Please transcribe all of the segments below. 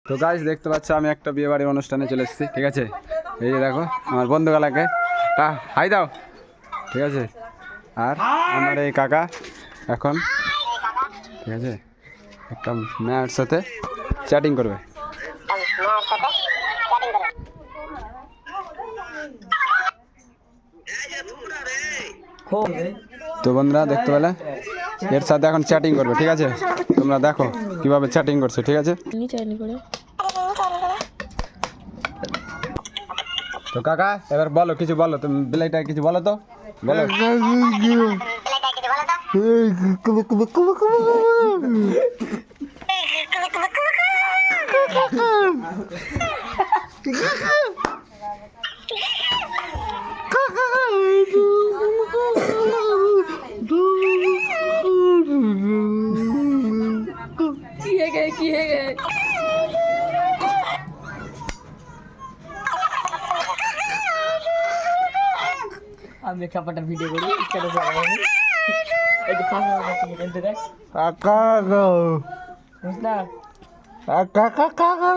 তো গাইস দেখতে পাচ্ছ আমি একটা বিয়ে বাড়ির অনুষ্ঠানে চলে এসেছি, ঠিক আছে। এই যে দেখো আমার বন্ধুগুলাকে হাই দাও, ঠিক আছে। আর আমার এই কাকা এখন, ঠিক আছে, একটা মেয়ের সাথে চ্যাটিং করবে। তো বন্ধুরা দেখতে পেলে এর সাথে এখন চ্যাটিং করবে, ঠিক আছে। তোমরা দেখো কিভাবে চ্যাটিং করছে, ঠিক আছে। তো কাকা এবার বলো, কিছু বলো, তুমি বিলাইটা কিছু বলো তো, বলো। কি है আমি খাপাটার ভিডিও করি স্ট্যাটাস লাগাবো এই যে ফাঁকা এনতে দেখ কাকা গো বুঝলা কাকা কাকা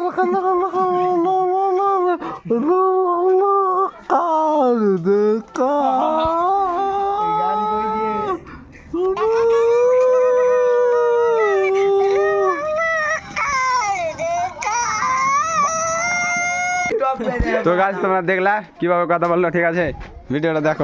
তো গাছ তোমরা দেখলা কিভাবে কথা বললো, ঠিক আছে। ভিডিওটা দেখো।